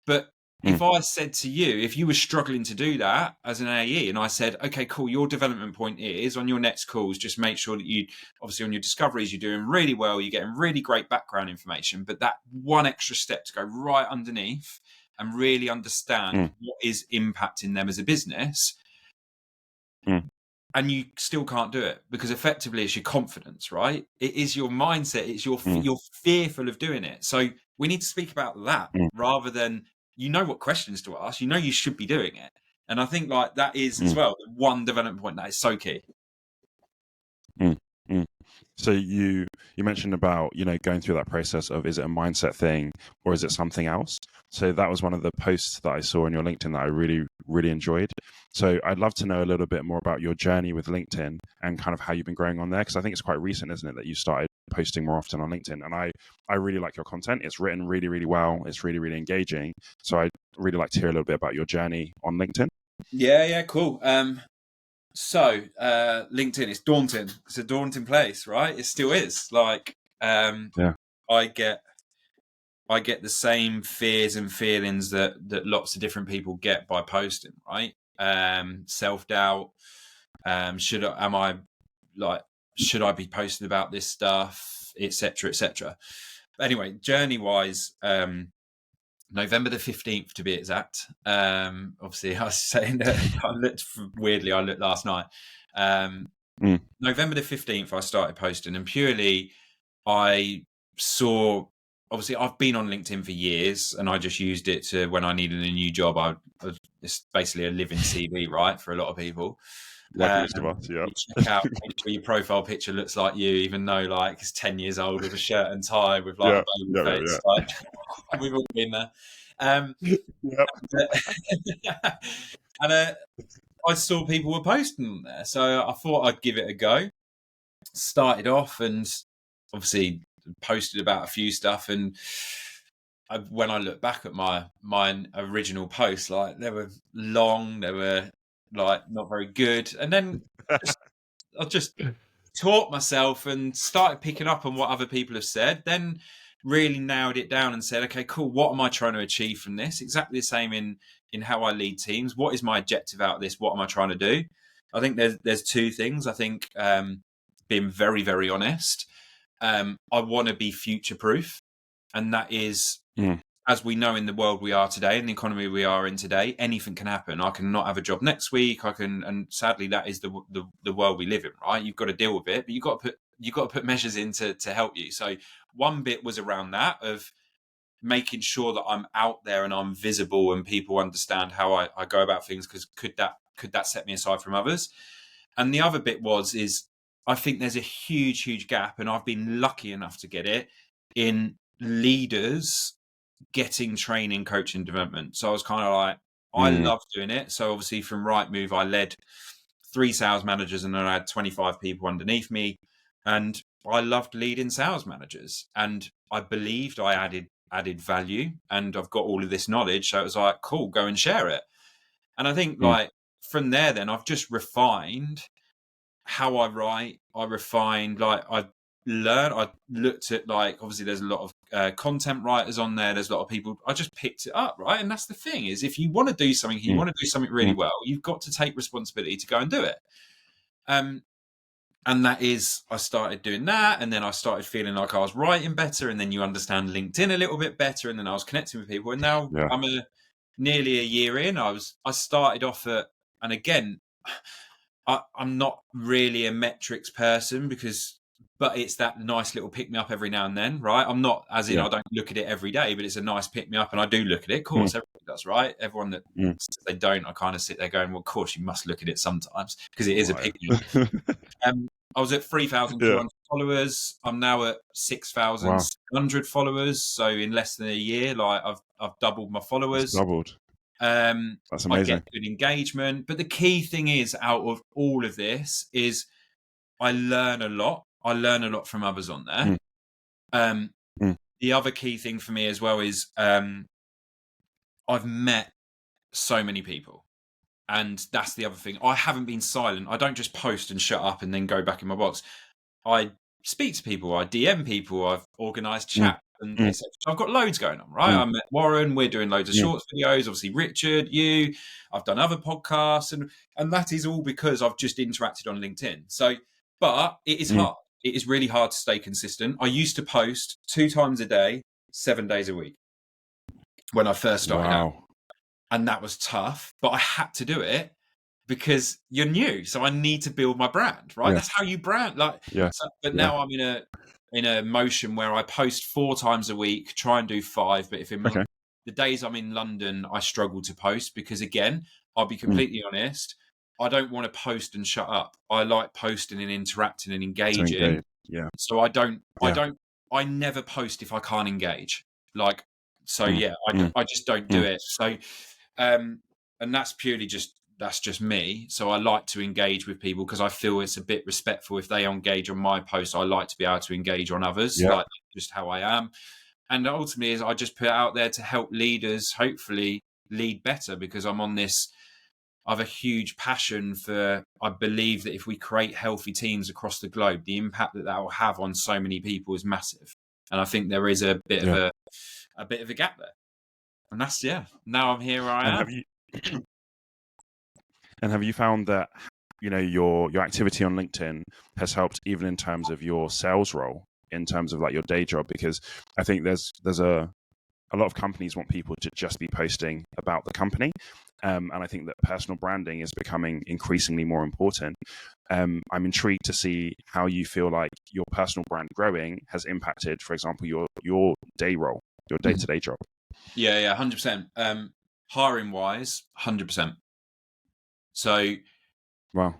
Speaker 3: But if I said to you, if you were struggling to do that as an AE, and I said, okay, cool, your development point is on your next calls, just make sure that you, obviously on your discoveries, you're doing really well, you're getting really great background information, but that 1 extra step to go right underneath and really understand what is impacting them as a business. And you still can't do it because effectively it's your confidence, right? It is your mindset. It's you're fearful of doing it. So we need to speak about that rather than, what questions to ask. You should be doing it. And I think like that is as well the 1 development point that is so key.
Speaker 1: So you mentioned about, going through that process of, is it a mindset thing or is it something else? So that was one of the posts that I saw on your LinkedIn that I really, really enjoyed. So I'd love to know a little bit more about your journey with LinkedIn and kind of how you've been growing on there. Because I think it's quite recent, isn't it, that you started posting more often on LinkedIn? And I really like your content. It's written really, really well. It's really, really engaging. So I'd really like to hear a little bit about your journey on LinkedIn.
Speaker 3: Yeah, cool. So LinkedIn, it's daunting. It's a daunting place, right? It still is. Like, I get the same fears and feelings that lots of different people get by posting, right? Self-doubt. Should I be posting about this stuff, etc., etc. Anyway, journey-wise, November the 15th to be exact. Obviously, I was saying that I looked last night. November the 15th, I started posting, and purely I saw. Obviously, I've been on LinkedIn for years, and I just used it to when I needed a new job. It's basically a living CV, right, for a lot of people.
Speaker 1: Like most of us, yeah.
Speaker 3: You check out, make sure your profile picture looks like you, even though like it's 10 years old with a shirt and tie with like a baby face.
Speaker 1: Yeah.
Speaker 3: Like, we've all been there. And I saw people were posting on there, so I thought I'd give it a go. Started off and obviously posted about a few stuff, and when I look back at my original posts, like they were long, they were like not very good, and then I just taught myself and started picking up on what other people have said, then really nailed it down and said, okay, cool, what am I trying to achieve from this? Exactly the same in in how I lead teams. What is my objective out of this? What am I trying to do? I think there's two things. I think being very, very honest. I want to be future proof, and that is, as we know in the world we are today, in the economy we are in today, anything can happen. I can not have a job next week. And sadly, that is the world we live in. Right, you've got to deal with it, but you've got to put measures in to help you. So one bit was around that of making sure that I'm out there and I'm visible and people understand how I go about things, because could that set me aside from others? And the other bit is I think there's a huge gap, and I've been lucky enough to get it, in leaders getting training, coaching, development. So I was kind of like, I love doing it. So obviously from Rightmove, I led 3 sales managers and then I had 25 people underneath me. And I loved leading sales managers, and I believed I added value, and I've got all of this knowledge. So it was like, cool, go and share it. And I think like from there, then I've just refined how I write. I refined, like I looked at, like, obviously there's a lot of content writers on there. There's a lot of people. I just picked it up, right? And that's the thing, is if you want to do something, you want to do something really well, you've got to take responsibility to go and do it. And that is, I started doing that, and then I started feeling like I was writing better, and then you understand LinkedIn a little bit better, and then I was connecting with people, and now I'm nearly a year in. I started off at, and again, I'm not really a metrics person, but it's that nice little pick me up every now and then, right? I'm not, as in I don't look at it every day, but it's a nice pick me up, and I do look at it. Of course, everybody does, right? Everyone that says they don't, I kind of sit there going, well, of course you must look at it sometimes, because it is a pick me up. I was at 3,200 followers. I'm now at 6,700 followers. So in less than a year, like I've doubled my followers.
Speaker 1: It's doubled. That's amazing.
Speaker 3: I get good engagement. But the key thing is, out of all of this, is I learn a lot. I learn a lot from others on there. The other key thing for me as well is I've met so many people. And that's the other thing. I haven't been silent. I don't just post and shut up and then go back in my box. I speak to people. I DM people. I've organised chat. And so I've got loads going on, right? I met Warren. We're doing loads of shorts videos. Obviously, Richard, you. I've done other podcasts. And that is all because I've just interacted on LinkedIn. So, but it is hard. It is really hard to stay consistent. I used to post 2 times a day, 7 days a week when I first started out. And that was tough, but I had to do it because you're new. So I need to build my brand, right? That's how you brand. But now I'm in a motion where I post 4 times a week, try and do 5. But if the days I'm in London, I struggle to post because, again, I'll be completely honest, I don't want to post and shut up. I like posting and interacting and engaging. So I never post if I can't engage. I just don't do it. So, and that's purely that's just me. So I like to engage with people because I feel it's a bit respectful. If they engage on my post, I like to be able to engage on others. Like just how I am. And ultimately is I just put it out there to help leaders hopefully lead better, because I'm on this, I have a huge passion for, I believe that if we create healthy teams across the globe, the impact that will have on so many people is massive. And I think there is a bit of a gap there. And that's, now I'm here where I am.
Speaker 1: Have you found that, your activity on LinkedIn has helped even in terms of your sales role, in terms of like your day job? Because I think there's a lot of companies want people to just be posting about the company. And I think that personal branding is becoming increasingly more important. I'm intrigued to see how you feel like your personal brand growing has impacted, for example, your day role, your day-to-day job.
Speaker 3: Yeah, 100%. Hiring wise, 100%. So,
Speaker 1: wow.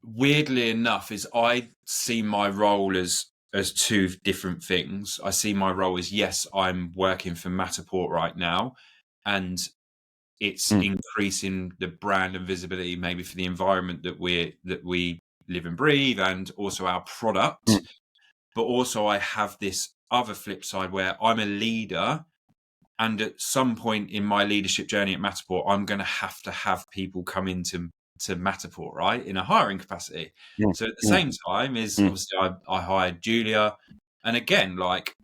Speaker 3: Weirdly enough, is I see my role as 2 different things. I see my role as, yes, I'm working for Matterport right now, and it's increasing the brand and visibility maybe for the environment that we live and breathe, and also our product. But also I have this other flip side where I'm a leader. And at some point in my leadership journey at Matterport, I'm going to have people come into Matterport, right, in a hiring capacity. So at the same time is obviously I hired Julia. And again, like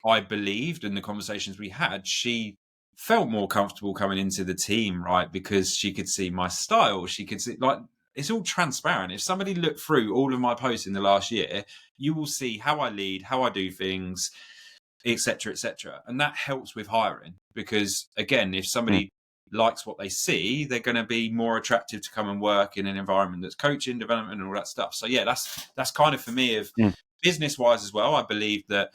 Speaker 3: I believed in the conversations we had, she felt more comfortable coming into the team, right? Because she could see my style. She could see, like, it's all transparent. If somebody looked through all of my posts in the last year, you will see how I lead, how I do things, etc., etc. And that helps with hiring, because again, if somebody likes what they see, they're going to be more attractive to come and work in an environment that's coaching, development, and all that stuff. So yeah, that's kind of for me of business wise as well. I believe that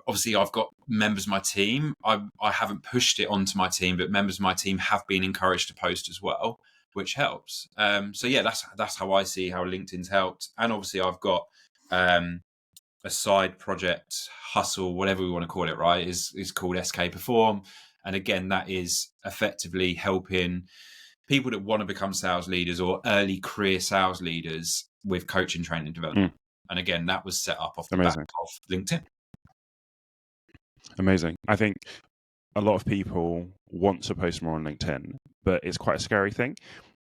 Speaker 3: obviously I've got members of my team. I haven't pushed it onto my team, but members of my team have been encouraged to post as well, which helps. So yeah, that's how I see how LinkedIn's helped. And obviously I've got a side project, hustle, whatever we want to call it, right, is called SK Perform. And again, that is effectively helping people that want to become sales leaders or early career sales leaders with coaching, training, development. And again, that was set up off the back of LinkedIn.
Speaker 1: Amazing. I think a lot of people want to post more on LinkedIn, but it's quite a scary thing.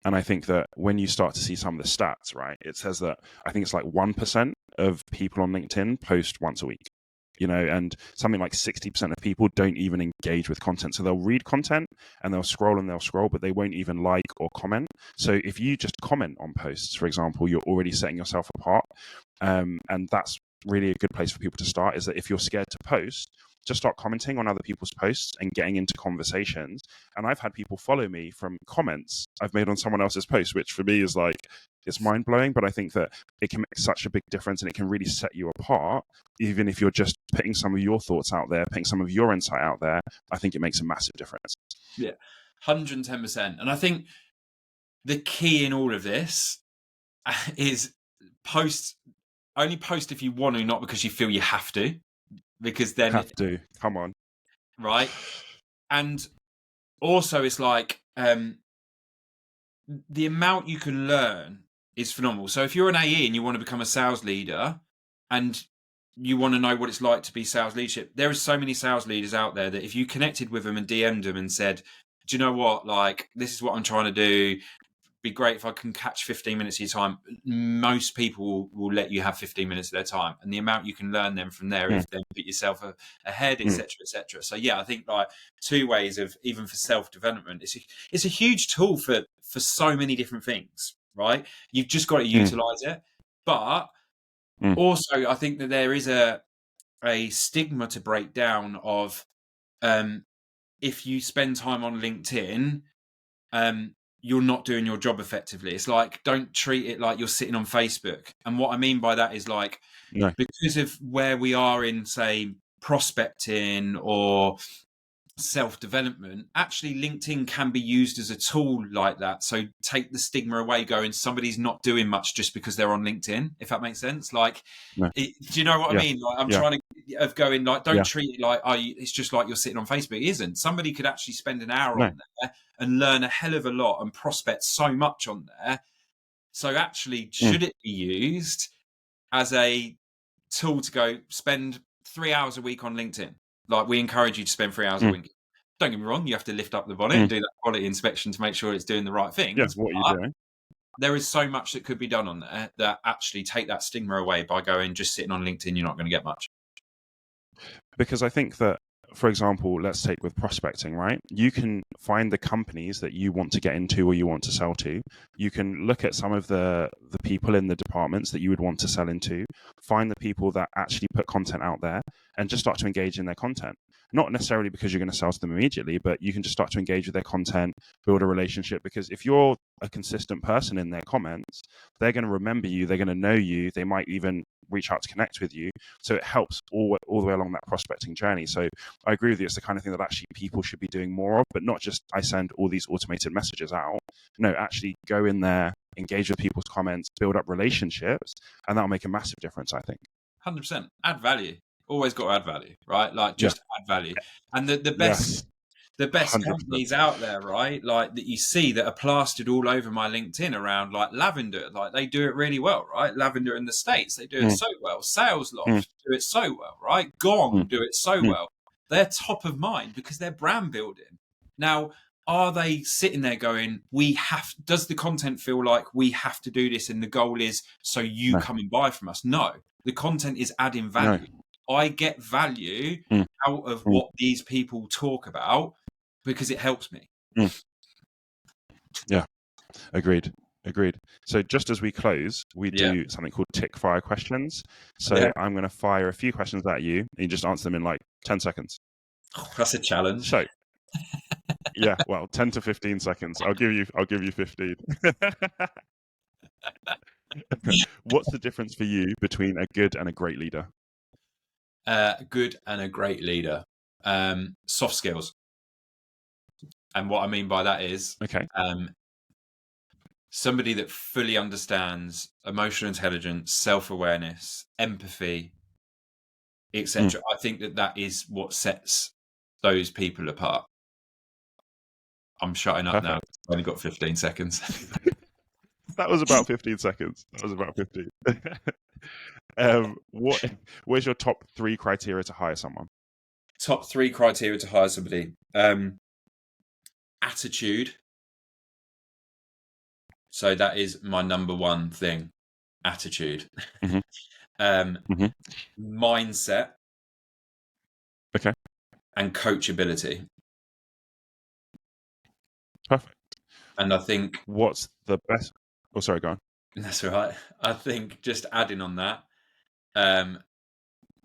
Speaker 1: And I think that when you start to see some of the stats, right, it says that I think it's like 1% of people on LinkedIn post once a week, and something like 60% of people don't even engage with content. So they'll read content and they'll scroll, but they won't even like or comment. So if you just comment on posts, for example, you're already setting yourself apart. And that's really a good place for people to start, is that if you're scared to post, just start commenting on other people's posts and getting into conversations. And I've had people follow me from comments I've made on someone else's post, which for me is like, it's mind blowing. But I think that it can make such a big difference, and it can really set you apart. Even if you're just putting some of your thoughts out there, putting some of your insight out there, I think it makes a massive difference.
Speaker 3: Yeah, 110%. And I think the key in all of this is only post if you want to, not because you feel you have to. Because then
Speaker 1: come on,
Speaker 3: right? And also, it's like the amount you can learn is phenomenal. So if you're an AE and you want to become a sales leader, and you want to know what it's like to be sales leadership, there are so many sales leaders out there that if you connected with them and DM'd them and said, "Do you know what? Like, this is what I'm trying to do. Be great if I can catch 15 minutes of your time." Most people will let you have 15 minutes of their time, and the amount you can learn them from there, if then put yourself ahead, etc., etc. So yeah, I think like two ways of, even for self-development, it's a huge tool for so many different things, right? You've just got to utilize it. But also I think that there is a stigma to break down of if you spend time on LinkedIn, you're not doing your job effectively. It's like, don't treat it like you're sitting on Facebook. And what I mean by that is like, because of where we are in, say, prospecting or self-development, actually LinkedIn can be used as a tool like that. So take the stigma away, going, somebody's not doing much just because they're on LinkedIn, if that makes sense. Like, do you know what I mean? Like, I'm trying to going like, don't treat it like, it's just like you're sitting on Facebook. It isn't. Somebody could actually spend an hour on there and learn a hell of a lot and prospect so much on there. So actually, should it be used as a tool to go spend 3 hours a week on LinkedIn? Like, we encourage you to spend 3 hours a week. Don't get me wrong, you have to lift up the bonnet and do that quality inspection to make sure it's doing the right things.
Speaker 1: Yeah, what are you doing?
Speaker 3: There is so much that could be done on there that actually take that stigma away by going, just sitting on LinkedIn, you're not going to get much.
Speaker 1: Because I think that, for example, let's take with prospecting, right? You can find the companies that you want to get into or you want to sell to. You can look at some of the people in the departments that you would want to sell into, find the people that actually put content out there, and just start to engage in their content. Not necessarily because you're going to sell to them immediately, but you can just start to engage with their content, build a relationship. Because if you're a consistent person in their comments, they're going to remember you, they're going to know you, they might even reach out to connect with you. So it helps all the way along that prospecting journey. So I agree with you. It's the kind of thing that actually people should be doing more of, but not just I send all these automated messages out. No, actually go in there, engage with people's comments, build up relationships, and that'll make a massive difference, I think.
Speaker 3: 100%. Add value. Always got to add value, right? Like, just add value. And the best the best 100%. Companies out there, right? Like, that you see that are plastered all over my LinkedIn around, like Lavender, like they do it really well, right? Lavender in the States, they do it so well. Sales Loft do it so well, right? Gong do it so well. They're top of mind because they're brand building. Now, are they sitting there going, does the content feel like we have to do this and the goal is so you come and buy from us? No, the content is adding value. I get value
Speaker 1: Mm.
Speaker 3: out of what these people talk about because it helps me.
Speaker 1: Yeah, agreed. So just as we close, we do something called tick fire questions. So I'm going to fire a few questions at you, and you just answer them in like 10 seconds.
Speaker 3: Oh, that's a challenge.
Speaker 1: So, yeah, well, 10 to 15 seconds. I'll give you 15. What's the difference for you between a good and a great leader?
Speaker 3: Good and a great leader. Soft skills. And what I mean by that is somebody that fully understands emotional intelligence, self-awareness, empathy, etc. I think that is what sets those people apart. I'm shutting up now. I've only got 15 seconds.
Speaker 1: That was about 15 seconds. Where's your top 3 criteria to hire someone?
Speaker 3: Top 3 criteria to hire somebody. Attitude. So that is my number one thing. Attitude. Mindset.
Speaker 1: Okay.
Speaker 3: And coachability.
Speaker 1: Perfect.
Speaker 3: And I think
Speaker 1: what's the best? Oh, sorry, go on.
Speaker 3: That's all right. I think just adding on that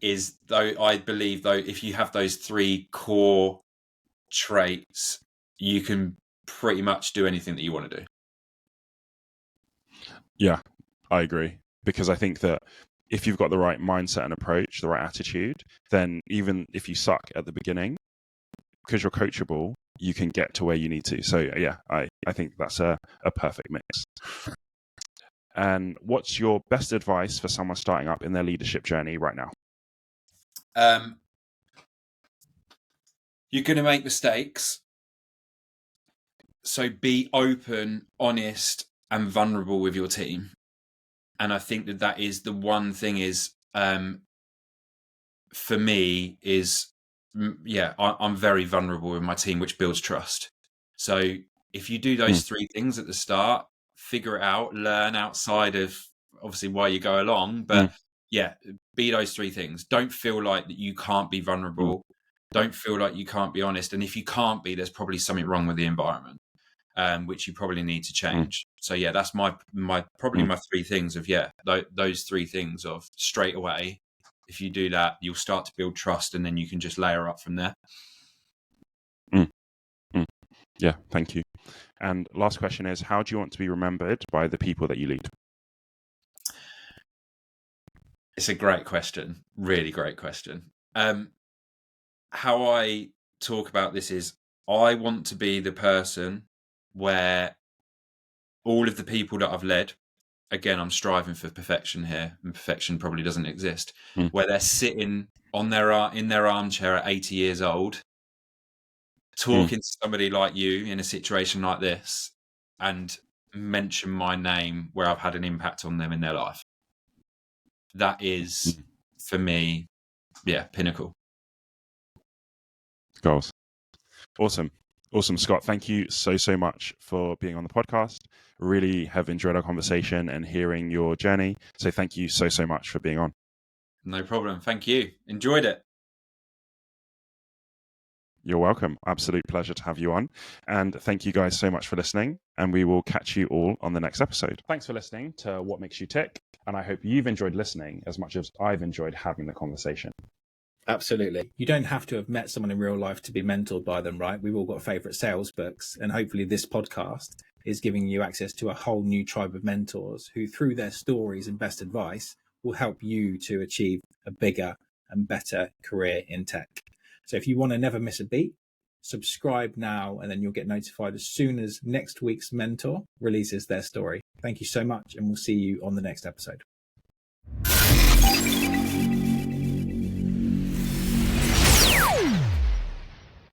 Speaker 3: is, though, I believe, though, if you have those 3 core traits, you can pretty much do anything that you want to do.
Speaker 1: Yeah, I agree. Because I think that if you've got the right mindset and approach, the right attitude, then even if you suck at the beginning, because you're coachable, you can get to where you need to. So yeah, I think that's a perfect mix. And what's your best advice for someone starting up in their leadership journey right now?
Speaker 3: You're going to make mistakes. So be open, honest, and vulnerable with your team. And I think that is the one thing is, for me, is, I'm very vulnerable with my team, which builds trust. So if you do those 3 things at the start, figure it out, learn outside of obviously why you go along, but be those 3 things. Don't feel like that you can't be vulnerable. Don't feel like you can't be honest. And if you can't be, there's probably something wrong with the environment, which you probably need to change. So that's my probably my 3 things of, those 3 things of straight away. If you do that, you'll start to build trust, and then you can just layer up from there.
Speaker 1: Yeah, thank you. And last question is, how do you want to be remembered by the people that you lead?
Speaker 3: It's a great question. Really great question. How I talk about this is, I want to be the person where all of the people that I've led, again, I'm striving for perfection here, and perfection probably doesn't exist, where they're sitting in their armchair at 80 years old, talking to somebody like you in a situation like this, and mention my name where I've had an impact on them in their life. That is, for me, pinnacle.
Speaker 1: Goals. Awesome, Scott. Thank you so much for being on the podcast. Really have enjoyed our conversation and hearing your journey. So thank you so much for being on.
Speaker 3: No problem. Thank you. Enjoyed it.
Speaker 1: You're welcome. Absolute pleasure to have you on. And thank you guys so much for listening. And we will catch you all on the next episode. Thanks for listening to What Makes You Tick. And I hope you've enjoyed listening as much as I've enjoyed having the conversation.
Speaker 2: Absolutely. You don't have to have met someone in real life to be mentored by them, right? We've all got favorite sales books. And hopefully this podcast is giving you access to a whole new tribe of mentors who, through their stories and best advice, will help you to achieve a bigger and better career in tech. So if you want to never miss a beat, subscribe now, and then you'll get notified as soon as next week's mentor releases their story. Thank you so much, and we'll see you on the next episode.